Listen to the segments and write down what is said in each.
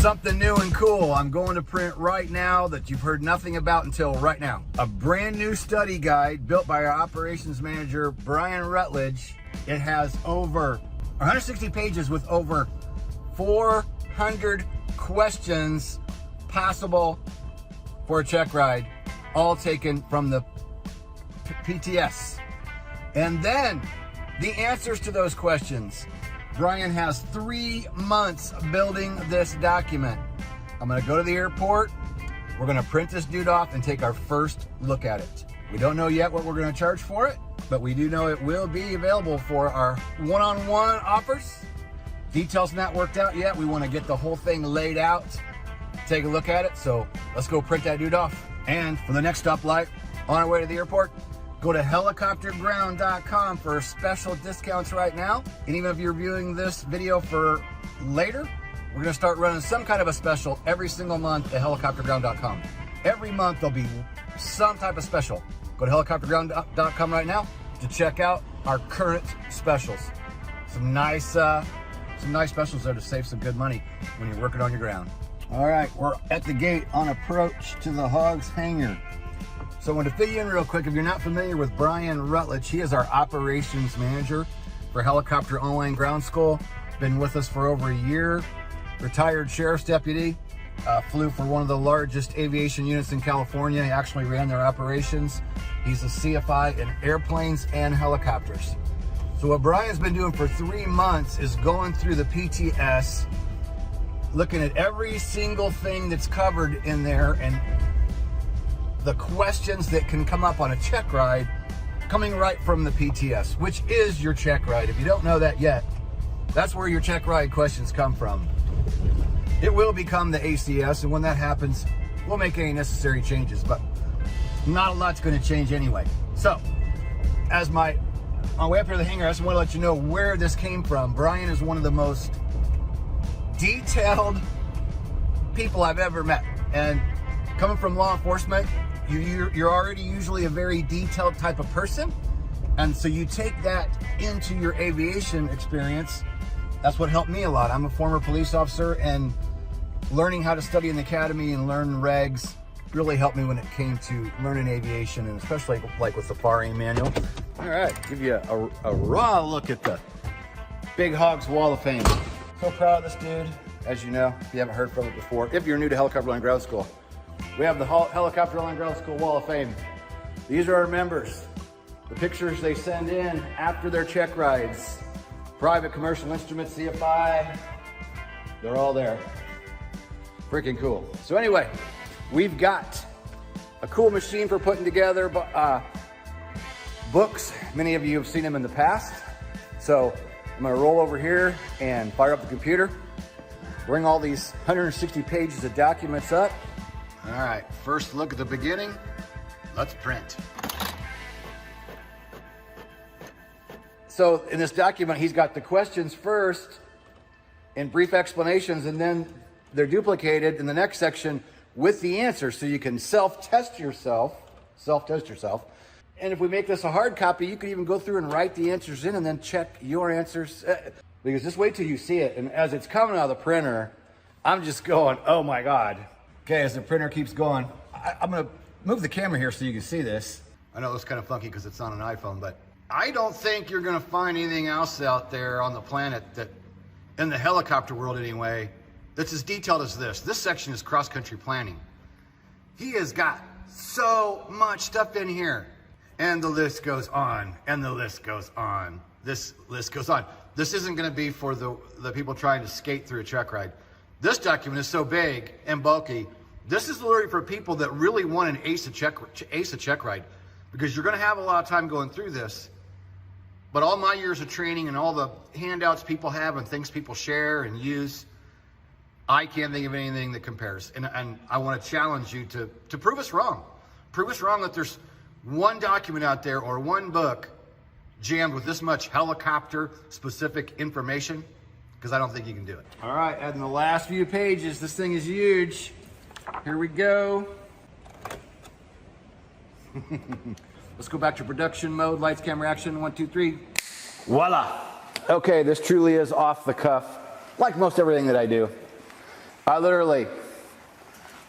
Something new and cool I'm going to print right now that you've heard nothing about until right now. A brand new study guide built by our operations manager, Brian Rutledge. It has over 160 pages with over 400 questions possible for a check ride, all taken from the PTS. And then the answers to those questions. Brian has 3 months building this document. I'm gonna go to the airport. We're gonna print this dude off and take our first look at it. We don't know yet what we're gonna charge for it, but we do know it will be available for our one-on-one offers. Details not worked out yet. We wanna get the whole thing laid out, take a look at it. So let's go print that dude off. And for the next stoplight, on our way to the airport, go to helicopterground.com for special discounts right now. And even if you're viewing this video for later, we're gonna start running some kind of a special every single month at helicopterground.com. Every month there'll be some type of special. Go to helicopterground.com right now to check out our current specials. Some nice specials there to save some good money when you're working on your ground. All right, we're at the gate on approach to the Hogs hangar. So I want to fill you in real quick. If you're not familiar with Brian Rutledge, he is our operations manager for Helicopter Online Ground School. Been with us for over a year. Retired sheriff's deputy, flew for one of the largest aviation units in California. He actually ran their operations. He's a CFI in airplanes and helicopters. So what Brian's been doing for 3 months is going through the PTS, looking at every single thing that's covered in there and the questions that can come up on a check ride coming right from the PTS, which is your check ride. If you don't know that yet, that's where your check ride questions come from. It will become the ACS, and when that happens, we'll make any necessary changes, but not a lot's gonna change anyway. So, on the way up here to the hangar, I just wanna let you know where this came from. Brian is one of the most detailed people I've ever met, and coming from law enforcement, you're already usually a very detailed type of person, and so you take that into your aviation experience. That's what helped me a lot. I'm a former police officer, and learning how to study in the academy and learn regs really helped me when it came to learning aviation, and especially like with the FAR-Aim manual. All right, give you a raw look at the Big Hogs Wall of Fame. So proud of this dude, as you know, if you haven't heard from it before. If you're new to Helicopter Online Ground School, we have the Helicopter Online Ground School Wall of Fame. These are our members. The pictures they send in after their check rides. Private, commercial, instrument, CFI, they're all there. Freaking cool. So anyway, we've got a cool machine for putting together books. Many of you have seen them in the past. So I'm gonna roll over here and fire up the computer, bring all these 160 pages of documents up. All right, first look at the beginning. Let's print. So in this document, he's got the questions first in brief explanations, and then they're duplicated in the next section with the answers, so you can self-test yourself. And if we make this a hard copy, you can even go through and write the answers in and then check your answers. Because just wait till you see it. And as it's coming out of the printer, I'm just going, oh my God. Okay, as the printer keeps going, I'm gonna move the camera here so you can see this. I know it's kind of funky because it's on an iPhone, but I don't think you're gonna find anything else out there on the planet that, in the helicopter world anyway, that's as detailed as this. This section is cross-country planning. He has got so much stuff in here. And the list goes on, and the list goes on. This list goes on. This isn't gonna be for the people trying to skate through a check ride. This document is so big and bulky. This is literally for people that really want an ace a check ride, because you're gonna have a lot of time going through this. But all my years of training and all the handouts people have and things people share and use, I can't think of anything that compares. And I wanna challenge you to prove us wrong. Prove us wrong that there's one document out there or one book jammed with this much helicopter specific information, because I don't think you can do it. All right, adding the last few pages. This thing is huge. Here we go. Let's go back to production mode. Lights, camera, action. 1, 2, 3. Voila. Okay, this truly is off the cuff, like most everything that I do. I literally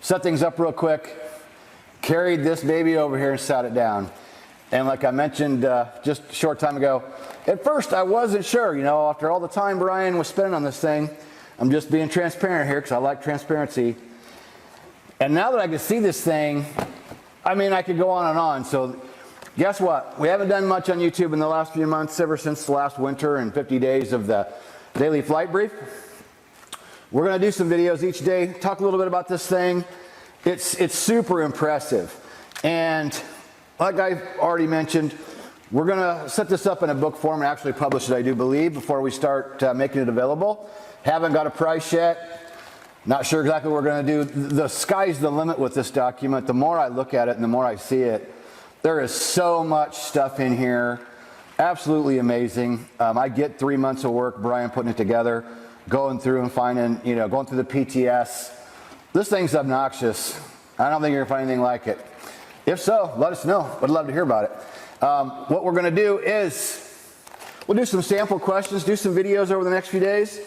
set things up real quick, carried this baby over here and sat it down. And like I mentioned just a short time ago, at first I wasn't sure, you know, after all the time Brian was spending on this thing, I'm just being transparent here because I like transparency. And now that I can see this thing, I mean, I could go on and on. So guess what? We haven't done much on YouTube in the last few months, ever since the last winter and 50 days of the daily flight brief. We're going to do some videos each day, talk a little bit about this thing. It's super impressive. And like I've already mentioned, we're going to set this up in a book form and actually publish it, I do believe, before we start making it available. Haven't got a price yet. Not sure exactly what we're going to do. The sky's the limit with this document. The more I look at it and the more I see it, there is so much stuff in here. Absolutely amazing. I get 3 months of work, Brian putting it together, going through and finding, you know, going through the PTS. This thing's obnoxious. I don't think you're going to find anything like it. If so, let us know. I'd love to hear about it. What we're going to do is we'll do some sample questions, do some videos over the next few days,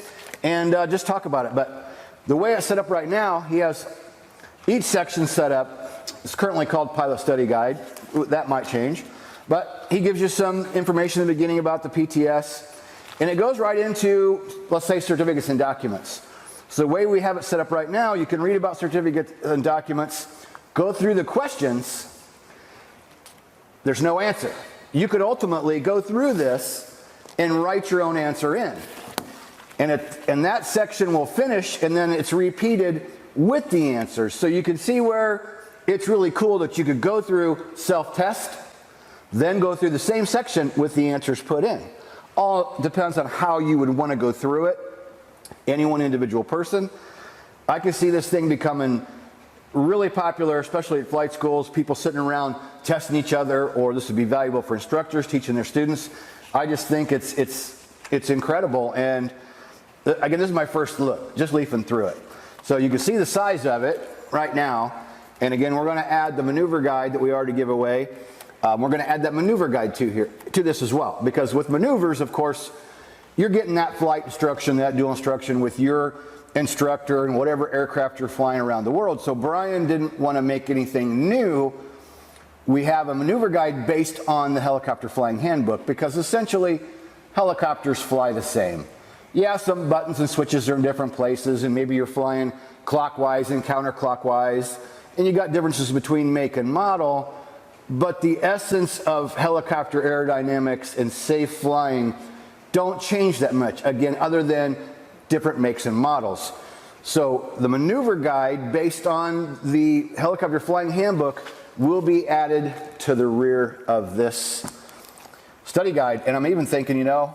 and just talk about it. But the way it's set up right now, he has each section set up. It's currently called Pilot Study Guide. That might change. But he gives you some information in the beginning about the PTS. And it goes right into, let's say, certificates and documents. So the way we have it set up right now, you can read about certificates and documents, go through the questions. There's no answer. You could ultimately go through this and write your own answer in. And that section will finish, and then it's repeated with the answers. So you can see where it's really cool that you could go through self-test, then go through the same section with the answers put in. All depends on how you would want to go through it. Any one individual person. I can see this thing becoming really popular, especially at flight schools, people sitting around testing each other, or this would be valuable for instructors teaching their students. I just think it's incredible. And again, this is my first look, just leafing through it. So you can see the size of it right now. And again, we're going to add the maneuver guide that we already give away. We're going to add that maneuver guide to this as well, because with maneuvers, of course, you're getting that flight instruction, that dual instruction with your instructor and whatever aircraft you're flying around the world. So Brian didn't want to make anything new. We have a maneuver guide based on the helicopter flying handbook, because essentially helicopters fly the same. Yeah, some buttons and switches are in different places, and maybe you're flying clockwise and counterclockwise, and you got differences between make and model, but the essence of helicopter aerodynamics and safe flying don't change that much, again, other than different makes and models. So the maneuver guide based on the helicopter flying handbook will be added to the rear of this study guide. And I'm even thinking, you know,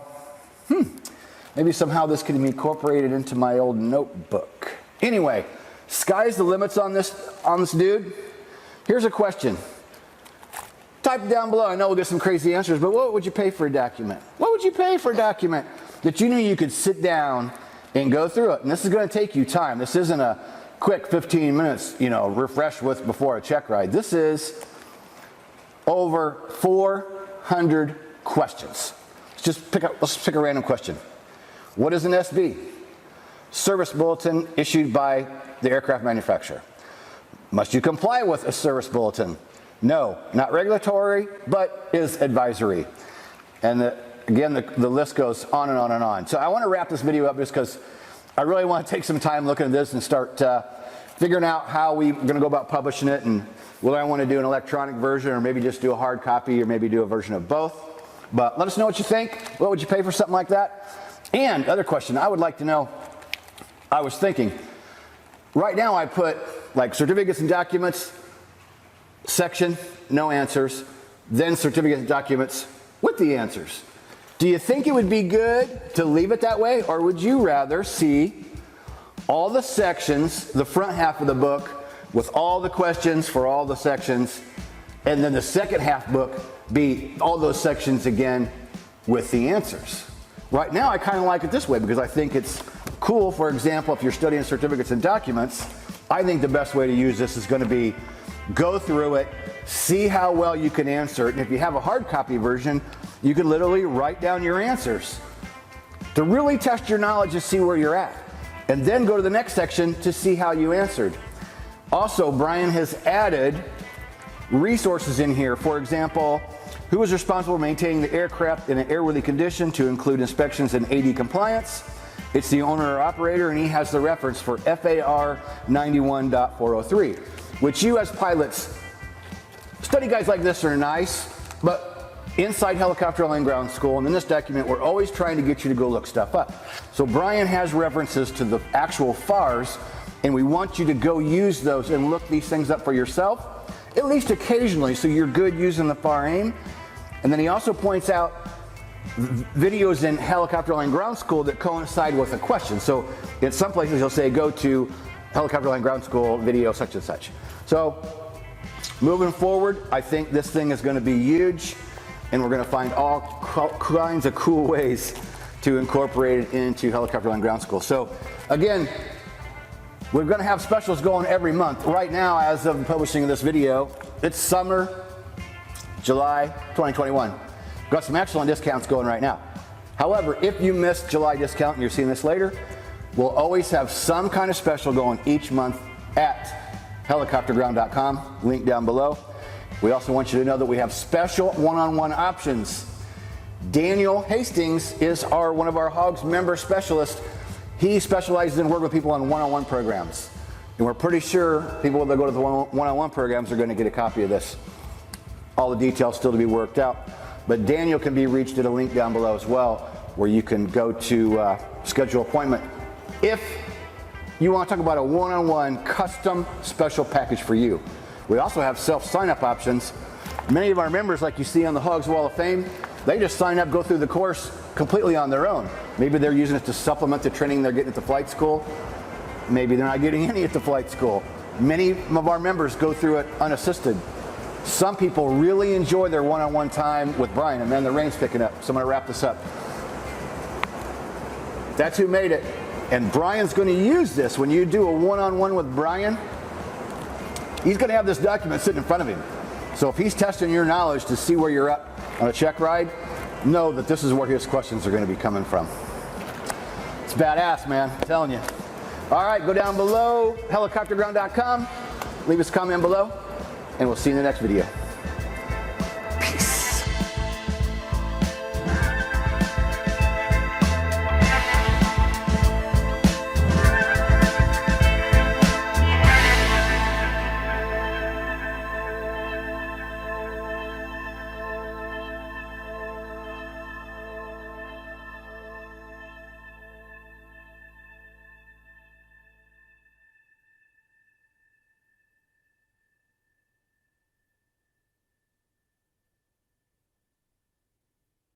maybe somehow this can be incorporated into my old notebook. Anyway, sky's the limits on this dude. Here's a question. Type it down below. I know we'll get some crazy answers, but what would you pay for a document? What would you pay for a document that you knew you could sit down and go through it? And this is going to take you time. This isn't a quick 15 minutes, you know, refresh with before a check ride. This is over 400 questions. Let's pick a random question. What is an SB? Service bulletin issued by the aircraft manufacturer. Must you comply with a service bulletin? No, not regulatory, but is advisory. And again, the list goes on and on and on. So I want to wrap this video up just because I really want to take some time looking at this and start figuring out how we're going to go about publishing it, and whether I want to do an electronic version or maybe just do a hard copy or maybe do a version of both. But let us know what you think. What would you pay for something like that? And other question, I would like to know, I was thinking, right now I put like certificates and documents, section, no answers, then certificates and documents with the answers. Do you think it would be good to leave it that way, or would you rather see all the sections, the front half of the book, with all the questions for all the sections, and then the second half book be all those sections again with the answers? Right now I kind of like it this way because I think it's cool. For example, if you're studying certificates and documents, I think the best way to use this is going to be go through it, see how well you can answer it, and if you have a hard copy version, you can literally write down your answers to really test your knowledge and see where you're at. and then go to the next section to see how you answered. Also, Brian has added resources in here. For example, who is responsible for maintaining the aircraft in an airworthy condition to include inspections and AD compliance? It's the owner or operator, and he has the reference for FAR 91.403, which you as pilots, study guides like this are nice, but inside Helicopter Land Ground School and in this document, we're always trying to get you to go look stuff up. So Brian has references to the actual FARs, and we want you to go use those and look these things up for yourself, at least occasionally, so you're good using the FAR AIM. And then he also points out videos in Helicopter Land Ground School that coincide with a question. So in some places he'll say, go to Helicopter Land Ground School video such and such. So moving forward, I think this thing is going to be huge, and we're going to find all kinds of cool ways to incorporate it into Helicopter Land Ground School. So again, we're going to have specials going every month. Right now, as of publishing this video, it's summer, July 2021. We've got some excellent discounts going right now. However, if you missed July discount and you're seeing this later, we'll always have some kind of special going each month at helicopterground.com, link down below. We also want you to know that we have special one-on-one options. Daniel Hastings is one of our HOGS member specialists. He specializes in working with people on one-on-one programs. And we're pretty sure people that go to the one-on-one programs are going to get a copy of this. All the details still to be worked out. But Daniel can be reached at a link down below as well, where you can go to schedule appointment. If you want to talk about a one-on-one custom special package for you. We also have self-sign-up options. Many of our members, like you see on the HOGS Wall of Fame, they just sign up, go through the course completely on their own. Maybe they're using it to supplement the training they're getting at the flight school. Maybe they're not getting any at the flight school. Many of our members go through it unassisted. Some people really enjoy their one-on-one time with Brian, and then the rain's picking up, so I'm going to wrap this up. That's who made it. And Brian's going to use this when you do a one-on-one with Brian. He's going to have this document sitting in front of him. So if he's testing your knowledge to see where you're at on a check ride, know that this is where his questions are going to be coming from. It's badass, man. I'm telling you. All right, go down below, helicopterground.com. Leave us a comment below, and we'll see you in the next video.